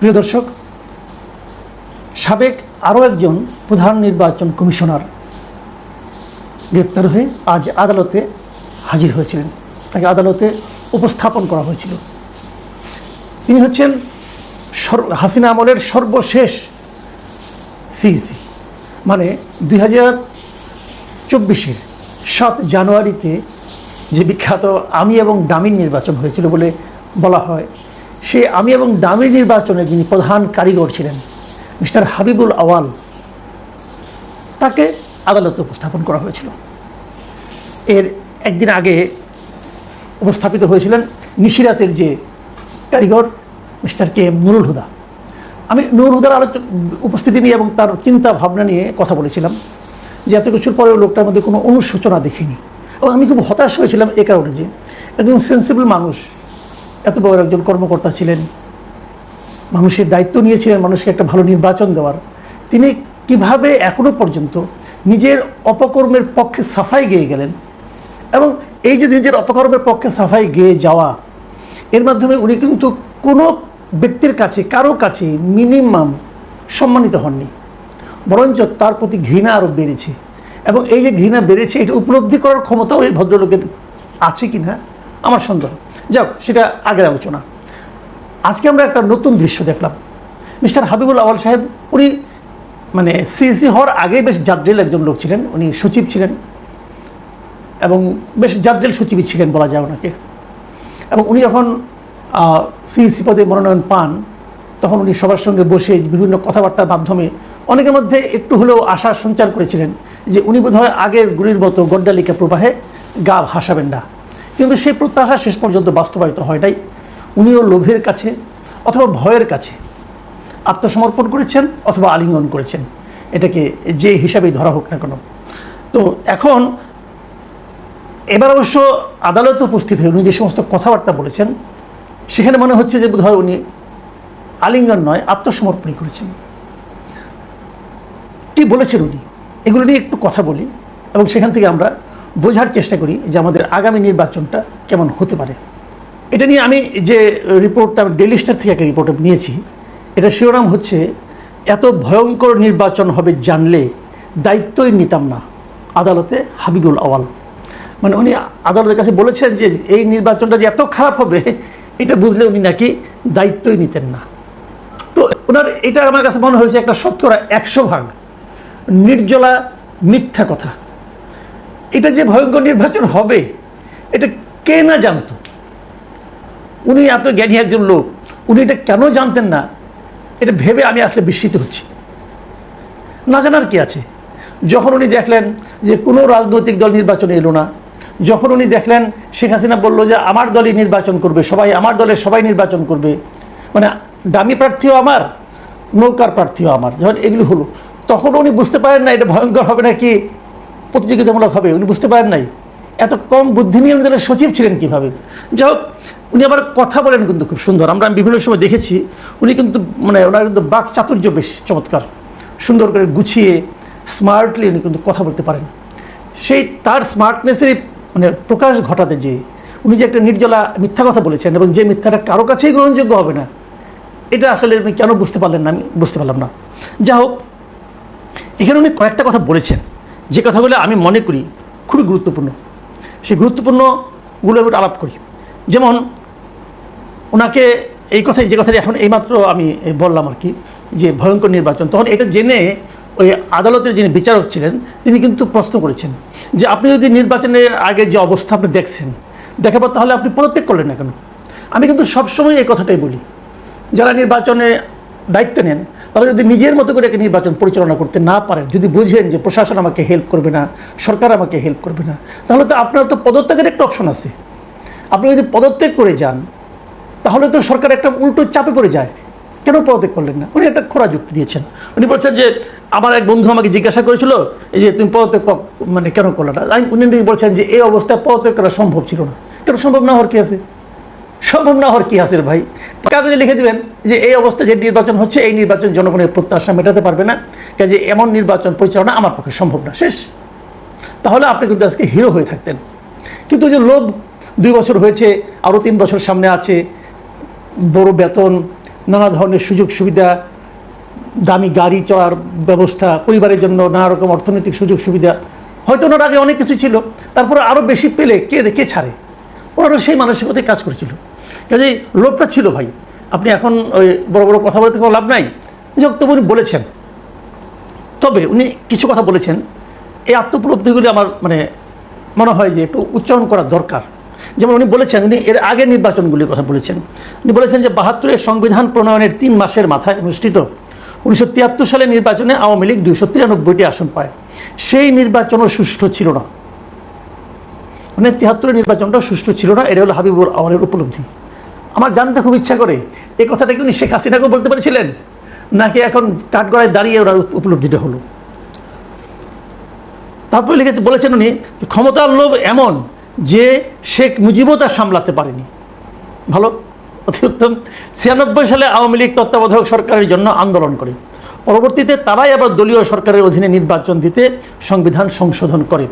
প্রিয় দর্শক, সাবেক আরও একজন প্রধান নির্বাচন কমিশনার গ্রেপ্তার হয়ে আজ আদালতে হাজির হয়েছিলেন। তাকে আদালতে উপস্থাপন করা হয়েছিল। তিনি হচ্ছেন হাসিনা আমলের সর্বশেষ সিইসি, মানে 2024-এর 7 জানুয়ারিতে যে বিখ্যাত আমি এবং ডামির নির্বাচন হয়েছিল বলে বলা হয়, সেই আমি এবং ডামির নির্বাচনে যিনি প্রধান কারিগর ছিলেন মিস্টার হাবিবুল আওয়াল, তাকে আদালতে উপস্থাপন করা হয়েছিল। এর একদিন আগে উপস্থাপিত হয়েছিলেন নিশিরাতের যে কারিগর mister K M Nurul Huda. আমি নুরুল হুদার উপস্থিতি নিয়ে এবং তার চিন্তা ভাবনা নিয়ে কথা বলেছিলাম যে এত কিছুর পরেও লোকটার মধ্যে কোনো অনুশোচনা দেখিনি, এবং আমি খুব হতাশ হয়েছিলাম এ কারণে যে একজন সেন্সিবল মানুষ, এত বড় একজন কর্মকর্তা ছিলেন, মানুষের দায়িত্ব নিয়েছিলেন মানুষকে একটা ভালো নির্বাচন দেওয়ার, তিনি কিভাবে এখনো পর্যন্ত নিজের অপকর্মের পক্ষে সাফাই গেয়ে গেলেন। এবং এই যে নিজের অপকর্মের পক্ষে সাফাই গেয়ে যাওয়া, এর মাধ্যমে উনি কিন্তু কোনো ব্যক্তির কাছে, কারো কাছে মিনিমাম সম্মানিত হননি, বরঞ্চ তার প্রতি ঘৃণা আরও বেড়েছে। এবং এই যে ঘৃণা বেড়েছে, এটা উপলব্ধি করার ক্ষমতাও এই ভদ্রলোকের আছে কি না আমার সন্দেহ। যাক, সেটা আগের আলোচনা। আজকে আমরা একটা নতুন দৃশ্য দেখলাম। মিস্টার হাবিবুল আওয়াল সাহেব, উনি মানে সিইসি হওয়ার আগে বেশ জাদ্রেল একজন লোক ছিলেন, উনি সচিব ছিলেন এবং বেশ জাদ্রেল সচিবই ছিলেন বলা যায় ওনাকে। এবং উনি যখন সিইসি পদে মনোনয়ন পান, তখন উনি সবার সঙ্গে বসে বিভিন্ন কথাবার্তার মাধ্যমে অনেকের মধ্যে একটু হলেও আশা সঞ্চার করেছিলেন যে উনি বোধহয় আগের গুলির মতো গড্ডালিকা প্রবাহে গা ভাসাবেন না। কিন্তু সেই প্রত্যাশা শেষ পর্যন্ত বাস্তবায়িত হয় নাই। উনিও লোভের কাছে অথবা ভয়ের কাছে আত্মসমর্পণ করেছেন অথবা আলিঙ্গন করেছেন, এটাকে যে হিসাবেই ধরা হোক না কেন। তো এখন এবার অবশ্য আদালতে উপস্থিত হয়ে উনি যে সমস্ত কথাবার্তা বলেছেন, সেখানে মনে হচ্ছে যে বোধহয় উনি আলিঙ্গন নয়, আত্মসমর্পণই করেছেন। কি বলেছেন উনি, এগুলো নিয়ে একটু কথা বলি এবং সেখান থেকে আমরা বোঝার চেষ্টা করি যে আমাদের আগামী নির্বাচনটা কেমন হতে পারে। এটা নিয়ে আমি যে রিপোর্টটা ডেইলি স্টার থেকে একটা রিপোর্ট নিয়েছি, এটা শিরোনাম হচ্ছে এত ভয়ঙ্কর নির্বাচন হবে জানলে দায়িত্বই নিতাম না, আদালতে হাবিবুল আওয়াল। মানে উনি আদালতের কাছে বলেছেন যে এই নির্বাচনটা যে এত খারাপ হবে এটা বুঝলে উনি নাকি দায়িত্বই নিতেন না। তো ওনার এটা আমার কাছে মনে হয়েছে একটা 100% নির্জলা মিথ্যা কথা। এটা যে ভয়ঙ্কর নির্বাচন হবে এটা কে না জানতো? উনি এত জ্ঞানী একজন লোক, উনি এটা কেন জানতেন না? এটা ভেবে আমি আসলে বিস্মিত হচ্ছি। না জানার কি আছে? যখন উনি দেখলেন যে কোনো রাজনৈতিক দল নির্বাচনে এলো না, যখন উনি দেখলেন শেখ হাসিনা বললো যে আমার দলই নির্বাচন করবে, সবাই আমার দলের সবাই নির্বাচন করবে, মানে দামি প্রার্থীও আমার, নৌকার প্রার্থীও আমার, যখন এগুলো হলো, তখন উনি বুঝতে পারেন না এটা ভয়ঙ্কর হবে নাকি প্রতিযোগিতামূলক হবে। উনি বুঝতে পারেন নাই। এত কম বুদ্ধি নিয়ে উনি দলের সচিব ছিলেন কীভাবে? যাই হোক, উনি আবার কথা বলেন কিন্তু খুব সুন্দর। আমরা বিভিন্ন সময় দেখেছি উনি কিন্তু মানে ওনার কিন্তু বাক চাতুর্য বেশ চমৎকার, সুন্দর করে গুছিয়ে স্মার্টলি উনি কিন্তু কথা বলতে পারেন। সেই তার স্মার্টনেসেরই মানে প্রকাশ ঘটাতে যে উনি যে একটা নির্জলা মিথ্যা কথা বলেছেন এবং যে মিথ্যাটা কারো কাছেই গ্রহণযোগ্য হবে না, এটা আসলে উনি কেন বুঝতে পারলেন না আমি বুঝতে পারলাম না। যা হোক, এখানে উনি কয়েকটা কথা বলেছেন যে কথাগুলো আমি মনে করি খুবই গুরুত্বপূর্ণ। সেই গুরুত্বপূর্ণগুলোর উপর আলাপ করি। যেমন ওনাকে এই কথাই, যে কথাটি এখন এইমাত্র আমি বললাম আর কি, যে ভয়ঙ্কর নির্বাচন, তখন এটা জেনে ওই আদালতের যিনি বিচারক ছিলেন তিনি কিন্তু প্রশ্ন করেছেন যে আপনি যদি নির্বাচনের আগে যে অবস্থা আপনি দেখছেন, দেখার পর তাহলে আপনি পদত্যাগ করলেন না কেন? আমি কিন্তু সবসময় এই কথাটাই বলি, যারা নির্বাচনে দায়িত্ব নেন তারা যদি নিজের মতো করে একটা নির্বাচন পরিচালনা করতে না পারেন, যদি বুঝেন যে প্রশাসন আমাকে হেল্প করবে না, সরকার আমাকে হেল্প করবে না, তাহলে তো আপনার তো পদত্যাগের একটা অপশন আছে। আপনি যদি পদত্যাগ করে যান তাহলে তো সরকার একটা উল্টো চাপে পড়ে যায়। কেন পদত্যাগ করলেন না? উনি একটা খোঁড়া যুক্তি দিয়েছেন। উনি বলছেন যে আমার এক বন্ধু আমাকে জিজ্ঞাসা করেছিল এই যে তুমি পদত্যাগ মানে কেন করলে না। উনি বলছেন যে এই অবস্থায় পদত্যাগ করা সম্ভব ছিল না। কেন সম্ভব না হওয়ার কি আছে? সম্ভব না হওয়ার কি আছে ভাই? কাগজে লিখে দেবেন যে এই অবস্থায় যে নির্বাচন হচ্ছে এই নির্বাচন জনগণের প্রত্যাশা মেটাতে পারবে না, কাজে এমন নির্বাচন পরিচালনা আমার পক্ষে সম্ভব না, শেষ। তাহলে আপনি কিন্তু আজকে হিরো হয়ে থাকতেন। কিন্তু যে লোভ, 2 বছর হয়েছে, আরও 3 বছর সামনে আছে, বড় বেতন, নানা ধরনের সুযোগ সুবিধা, দামি গাড়ি চলার ব্যবস্থা, পরিবারের জন্য নানা রকম অর্থনৈতিক সুযোগ সুবিধা, হয়তো ওনার আগে অনেক কিছু ছিল, তারপরে আরও বেশি পেলে কে ছাড়ে, ওনারও সেই মানসিকতায় কাজ করেছিল। কাজেই লোভটা ছিল ভাই। আপনি এখন ওই বড় বড় কথা বলতে কোনো লাভ নাই। তবু উনি বলেছেন, তবে উনি কিছু কথা বলেছেন, এই আত্মোপলব্ধিগুলি আমার মনে হয় যে একটু উচ্চারণ করা দরকার। যেমন উনি বলেছেন, উনি এর আগের নির্বাচনগুলির কথা বলেছেন। উনি বলেছেন যে ৭২-এর সংবিধান প্রণয়নের ৩ মাসের মাথায় অনুষ্ঠিত ১৯৭৩ সালের নির্বাচনে আওয়ামী লীগ ২৯৩টি আসন পায়। সেই নির্বাচনও সুষ্ঠু ছিল না। ৭৩-এর নির্বাচনটা সুষ্ঠু ছিল না। এটা হলো হাবিবুর আওয়ালের উপলব্ধি। আমার জানতে খুব ইচ্ছা করে, এই কথাটা কি উনি শেখ হাসিনাকেও বলতে পেরেছিলেন, নাকি এখন কাঠগড়ায় দাঁড়িয়ে ওনার উপলব্ধিটা হলো? তারপরে বলেছেন উনি, ক্ষমতার লোভ এমন যে শেখ মুজিবও তা সামলাতে পারেনি। ভালো, অতি উত্তম। ৯৬ সালে আওয়ামী লীগ তত্ত্বাবধায়ক সরকারের জন্য আন্দোলন করে, পরবর্তীতে তারাই আবার দলীয় সরকারের অধীনে নির্বাচন দিতে সংবিধান সংশোধন করে।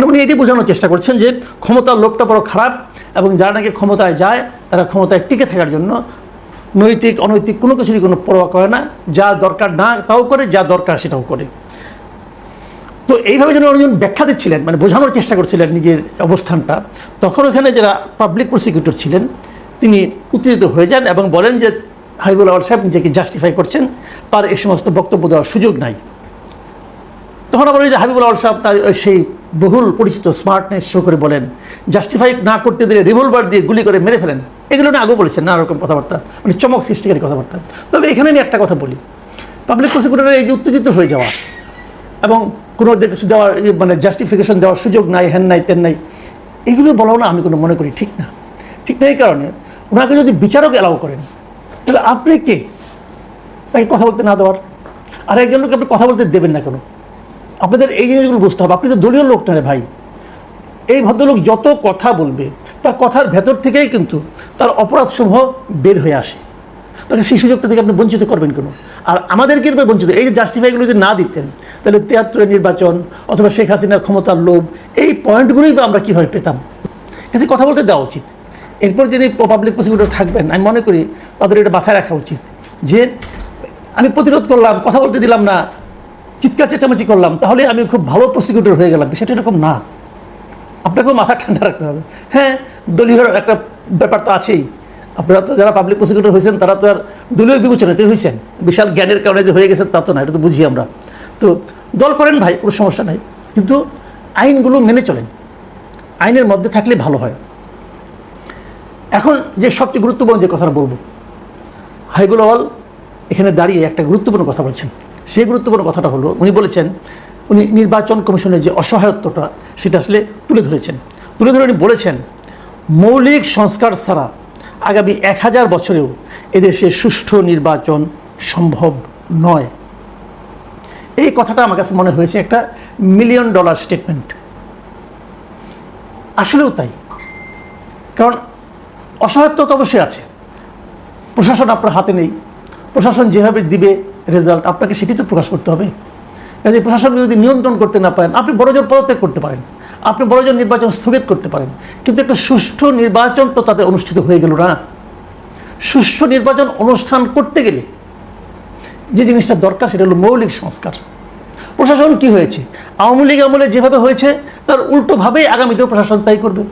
উনি এটি বোঝানোর চেষ্টা করছেন যে ক্ষমতার লোভটা বড় খারাপ, এবং যারা নাকি ক্ষমতায় যায় তারা ক্ষমতায় টিকে থাকার জন্য নৈতিক অনৈতিক কোনো কিছুরই কোনো পরোয়া করে না, যা দরকার না তাও করে, যা দরকার সেটাও করে। তো এইভাবে যেন উনি ব্যাখ্যা দিচ্ছিলেন, বোঝানোর চেষ্টা করছিলেন নিজের অবস্থানটা, তখন ওখানে যারা পাবলিক প্রসিকিউটর ছিলেন তিনি উত্তেজিত হয়ে যান এবং বলেন যে হাবিবুল আওয়াল সাহেব নিজেকে জাস্টিফাই করছেন, তার এই সমস্ত বক্তব্য দেওয়ার সুযোগ নাই। তখন আবার ওই যে হাবিবুল আওয়াল সাহেব তার সেই বহুল পরিচিত স্মার্টনেস শো করে বলেন, জাস্টিফাই না করতে দিলে রিভলভার দিয়ে গুলি করে মেরে ফেলেন। এগুলো না আগেও বলেছেন, নানা রকম কথাবার্তা, চমক সৃষ্টিকারী কথাবার্তা। তবে এখানে আমি একটা কথা বলি, পাবলিক প্রসিকিউটরের এই যে উত্তেজিত হয়ে যাওয়া এবং কোনো কিছু দেওয়ার জাস্টিফিকেশন দেওয়ার সুযোগ নাই, হ্যান নাই তেন নাই, এগুলো বলাও না আমি কোনো মনে করি ঠিক না। ঠিক না এই কারণে, ওনাকে যদি বিচারক অ্যালাউ করেন তাহলে আপনি কে তাকে কথা বলতে না দেওয়ার? আর একজন লোককে আপনি কথা বলতে দেবেন না কেন? আপনাদের এই জিনিসগুলো বুঝতে হবে। আপনি তো দলীয় লোক না রে ভাই। এই ভদ্রলোক যত কথা বলবে তার কথার ভেতর থেকেই কিন্তু তার অপরাধসমূহ বের হয়ে আসে। তাকে সেই সুযোগটা থেকে আপনি বঞ্চিত করবেন কেন? আর আমাদেরকে বঞ্চিত, এই যে জাস্টিফাইগুলো যদি না দিতেন তাহলে ৭৩-এর নির্বাচন অথবা শেখ হাসিনার ক্ষমতার লোভ, এই পয়েন্টগুলোই বা আমরা কীভাবে পেতাম? এতে কথা বলতে দেওয়া উচিত। এরপর যিনি পাবলিক প্রসিকিউটর থাকবেন, আমি মনে করি তাদের এটা মাথায় রাখা উচিত যে আমি প্রতিরোধ করলাম, কথা বলতে দিলাম না, চিৎকার চেঁচামেচি করলাম, তাহলে আমি খুব ভালো প্রসিকিউটর হয়ে গেলাম। সেটা এরকম না। আপনাকেও মাথা ঠান্ডা রাখতে হবে। হ্যাঁ, দলীয় একটা ব্যাপার তো আছেই। আপনারা তো যারা পাবলিক প্রসিকিউটর হয়েছেন তারা তো আর দলীয় বিবেচনাতে হয়েছেন, বিশাল জ্ঞানের কারণে যে হয়ে গেছেন তা তো না, এটা তো বুঝি আমরা। তো দল করেন ভাই, কোনো সমস্যা নাই, কিন্তু আইনগুলো মেনে চলেন, আইনের মধ্যে থাকলে ভালো হয়। এখন যে সবচেয়ে গুরুত্বপূর্ণ যে কথাটা বলবো, হাবিবুল আওয়াল এখানে দাঁড়িয়ে একটা গুরুত্বপূর্ণ কথা বলছেন। সেই গুরুত্বপূর্ণ কথাটা হলো, উনি বলেছেন, উনি নির্বাচন কমিশনের যে অসহায়ত্বটা সেটা আসলে তুলে ধরেছেন। তুলে ধরে উনি বলেছেন, মৌলিক সংস্কার ছাড়া আগামী ১০০০ বছরেও এদেশে সুষ্ঠু নির্বাচন সম্ভব নয়। এই কথাটা আমার কাছে মনে হয়েছে একটা $1 মিলিয়ন স্টেটমেন্ট। আসলেও তাই, কারণ অসহায়ত্ব তো অবশ্যই আছে। প্রশাসন আপনার হাতে নেই, প্রশাসন যেভাবে দিবে রেজাল্ট আপনাকে সেটি তো প্রকাশ করতে হবে। কাজে প্রশাসনকে যদি নিয়ন্ত্রণ করতে না পারেন, আপনি বড়জোর পদত্যাগ করতে পারেন, আপনি বড়জোর নির্বাচন স্থগিত করতে পারেন, কিন্তু একটা সুষ্ঠু নির্বাচন তো তাতে অনুষ্ঠিত হয়ে গেল না। সুষ্ঠু নির্বাচন অনুষ্ঠান করতে গেলে যে জিনিসটা দরকার সেটা হলো মৌলিক সংস্কার। প্রশাসন কি হয়েছে? আওয়ামী লীগ আমলে যেভাবে হয়েছে তার উল্টোভাবেই আগামীতেও প্রশাসন তাই করবে।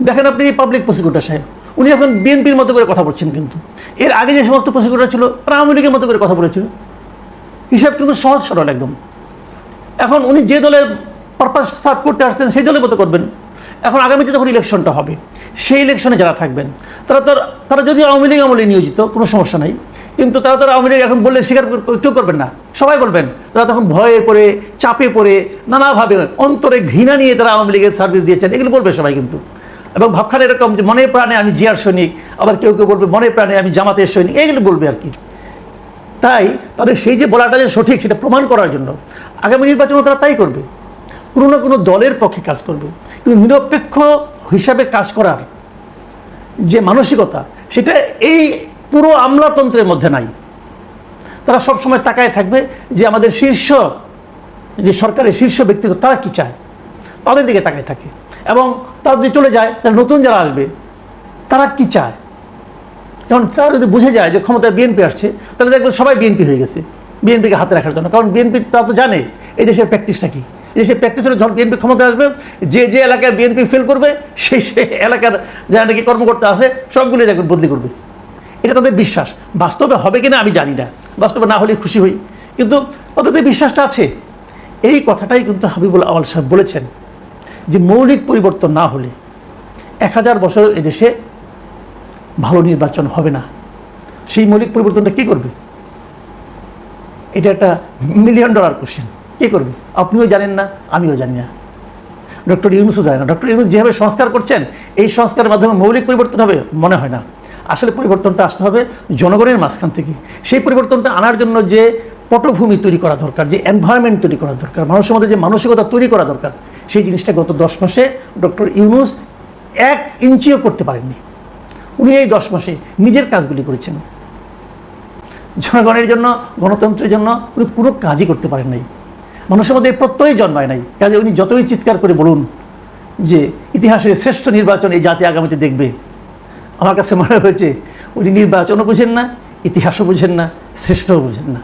দেখেন আপনি পাবলিক প্রসিকিউটর সাহেব, উনি এখন বিএনপির মতো করে কথা বলছেন, কিন্তু এর আগে যে সমস্ত প্রসিকিউটর ছিল তারা আওয়ামী লীগের মতো করে কথা বলেছিল। হিসাব কিন্তু সহজ সরল একদম। এখন উনি যে দলের পারপাস সার্ভ করতে আসছেন সেই দলের মতো করবেন। এখন আগামীতে যখন ইলেকশনটা হবে, সেই ইলেকশনে যারা থাকবেন তারা যদি আওয়ামী লীগ আমলে নিয়োজিত, কোনো সমস্যা নাই, কিন্তু তারা আওয়ামী লীগ এখন বললে স্বীকার কেউ করবেন না, সবাই বলবেন। তারা তখন ভয়ে পড়ে, চাপে পড়ে, নানাভাবে অন্তরে ঘৃণা নিয়ে তারা আওয়ামী লীগের সার্ভিস দিয়েছেন, এগুলো বলবে সবাই কিন্তু। এবং ভাবখানে এরকম যে মনে প্রাণে আমি জিয়ার সৈনিক, আবার কেউ কেউ বলবে মনে প্রাণে আমি জামাতের সৈনিক, এগুলো বলবে আর কি। তাই তাদের সেই যে বলাটা যে সঠিক সেটা প্রমাণ করার জন্য আগামী নির্বাচনে তারা তাই করবে, কোনো না কোনো দলের পক্ষে কাজ করবে। কিন্তু নিরপেক্ষ হিসাবে কাজ করার যে মানসিকতা, সেটা এই পুরো আমলাতন্ত্রের মধ্যে নাই। তারা সবসময় তাকায় থাকবে যে আমাদের শীর্ষ যে সরকারের শীর্ষ ব্যক্তিত্ব তারা কি চায়, তাদের দিকে তাকায় থাকে। এবং তারা যদি চলে যায় তাহলে নতুন যারা আসবে তারা কি চায়, কারণ তারা যদি বুঝে যায় যে ক্ষমতায় বিএনপি আসছে, তাহলে দেখবেন সবাই বিএনপি হয়ে গেছে বিএনপিকে হাতে রাখার জন্য। কারণ বিএনপি তারা তো জানে এই দেশের প্র্যাকটিসটা কি। এই দেশের প্র্যাকটিস হলে যখন বিএনপি ক্ষমতায় আসবে, যে যে এলাকায় বিএনপি ফেল করবে সেই এলাকার যারা নাকি কর্মকর্তা আছে সবগুলো দেখবেন বদলি করবে। এটা তাদের বিশ্বাস। বাস্তবে হবে কিনা আমি জানি না, বাস্তবে না হলে খুশি হই, কিন্তু তাদের বিশ্বাসটা আছে। এই কথাটাই কিন্তু হাবিবুল আউয়াল সাহেব বলেছেন যে মৌলিক পরিবর্তন না হলে 1000 বছর এদেশে ভালো নির্বাচন হবে না। সেই মৌলিক পরিবর্তনটা কী করবে? এটা একটা $1 মিলিয়ন কোশ্চেন। কী করবে? আপনিও জানেন না, আমিও জানি না, ডক্টর ইউনূসও জানে না। ডক্টর ইউনূস যেভাবে সংস্কার করছেন, এই সংস্কারের মাধ্যমে মৌলিক পরিবর্তন হবে মনে হয় না। আসলে পরিবর্তনটা আসতে হবে জনগণের মাঝখান থেকে। সেই পরিবর্তনটা আনার জন্য যে পটভূমি তৈরি করা দরকার, যে এনভায়রনমেন্ট তৈরি করা দরকার, মানুষের মধ্যে যে মানসিকতা তৈরি করা দরকার, সেই জিনিসটা গত 10 মাসে ডক্টর ইউনূস 1 ইঞ্চিও করতে পারেননি। উনি এই 10 মাসে নিজের কাজগুলি করেছেন। জনগণের জন্য, গণতন্ত্রের জন্য উনি কোনো কাজই করতে পারেন নাই। মানুষের মধ্যে প্রত্যয় জন্মায় নাই। কাজে উনি যতই চিৎকার করে বলুন যে ইতিহাসের শ্রেষ্ঠ নির্বাচন এই জাতি আগামীতে দেখবে, আমার কাছে মনে হয়েছে উনি নির্বাচনও বুঝেন না, ইতিহাসও বুঝেন না, শ্রেষ্ঠও বুঝেন না।